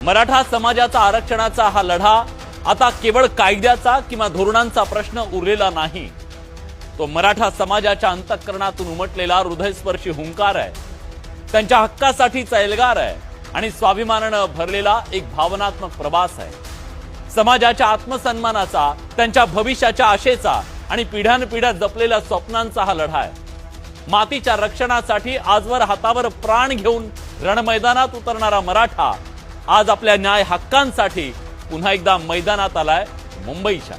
मराठा समाजाचा आरक्षणाचा हा लढा आता केवळ कायद्याचा किंवा धोरणांचा प्रश्न उरलेला नाही। तो मराठा समाजाच्या अंतःकरणातून उमटलेला हृदयस्पर्शी हुंकार आहे, त्यांच्या हक्कासाठीचा एल्गार आहे आणि स्वाभिमानाने भरलेला एक भावनात्मक प्रवास आहे। समाजाच्या आत्मसन्मानाचा, त्यांच्या भविष्याच्या आशेचा आणि पिढ्यानपिढ्या जपलेल्या स्वप्नांचा हा लढा आहे। मातीच्या रक्षणासाठी आजवर हातावर प्राण घेऊन रणमैदानात उतरणारा मराठा आज आपल्या न्याय हक्कांसाठी पुन्हा एकदा मैदानात आलाय, मुंबईच्या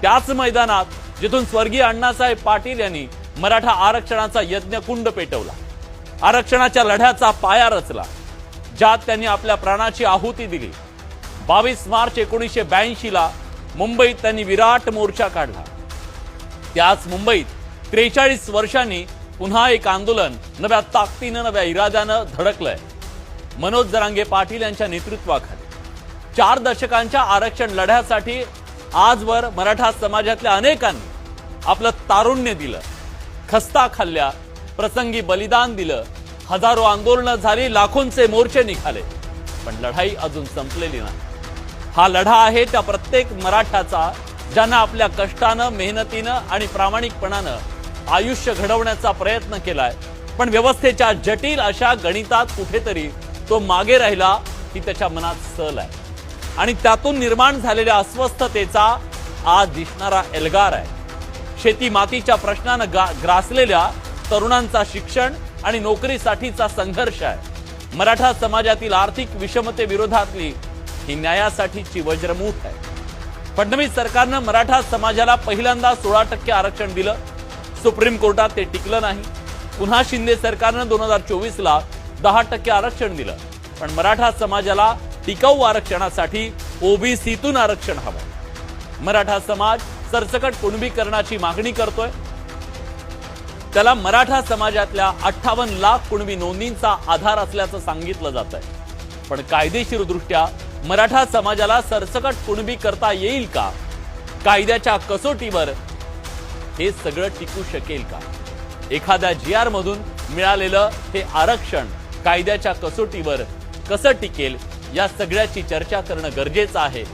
त्याच मैदानात जिथून स्वर्गीय अण्णासाहेब पाटील यांनी मराठा आरक्षणाचा यज्ञकुंड पेटवला, आरक्षणाच्या लढ्याचा पाया रचला, ज्यात त्यांनी आपल्या प्राणाची आहुती दिली। 22 मार्च 1982 ला मुंबईत त्यांनी विराट मोर्चा काढला। त्याच मुंबईत 43 वर्षांनी पुन्हा एक आंदोलन नव्या ताकदीनं, नव्या इराद्यानं धडकलंय। मनोज जरांगे पाटील यांच्या नेतृत्वाखाली 4 दशकांच्या आरक्षण लढ्यासाठी आजवर मराठा समाजातल्या अनेकांनी आपलं तारुण्य दिलं, खस्ता खाल्ल्या, प्रसंगी बलिदान दिलं, हजारो आंदोलनं झाली, लाखोंचे मोर्चे निघाले, पण लढाई अजून संपलेली नाही। हा लढा आहे त्या प्रत्येक मराठ्याचा ज्यांना आपल्या कष्टानं, मेहनतीनं आणि प्रामाणिकपणानं आयुष्य घडवण्याचा प्रयत्न केलाय, पण व्यवस्थेच्या जटिल अशा गणितात कुठेतरी तो मागे राहिला ही त्याच्या मनात सल आहे आणि त्यातून निर्माण झालेल्या अस्वस्थतेचा आज दिसणारा एल्गार आहे। शेती मातीच्या प्रश्नानं ग्रासलेल्या तरुणांचा शिक्षण आणि नोकरीसाठीचा संघर्ष आहे। मराठा समाजातील आर्थिक विषमतेविरोधातली ही न्यायासाठीची वज्रमूठ आहे। फडणवीस सरकारनं मराठा समाजाला पहिल्यांदा 16% आरक्षण दिलं, सुप्रीम कोर्टात ते टिकलं नाही। पुन्हा शिंदे सरकारनं 2024 ला 10% आरक्षण दिलं, पण मराठा समाजाला टिकाऊ आरक्षणासाठी ओबीसीतून आरक्षण हवं। मराठा समाज सरसकट कुणबीकरणाची मागणी करतोय, त्याला मराठा समाजातल्या 58 लाख कुणबी नोंदींचा आधार असल्याचं सांगितलं जात आहे, पण कायदेशीर दृष्ट्या मराठा समाजाला सरसकट कुणबी करता येईल का? कायद्याच्या कसोटीवर हे सगळं टिकू शकेल का? एखाद्या GR मधून मिळालेलं हे आरक्षण कायद्याच्या कसोटीवर कसं टिकेल, या सगळ्याची चर्चा करणं गरजेचं आहे।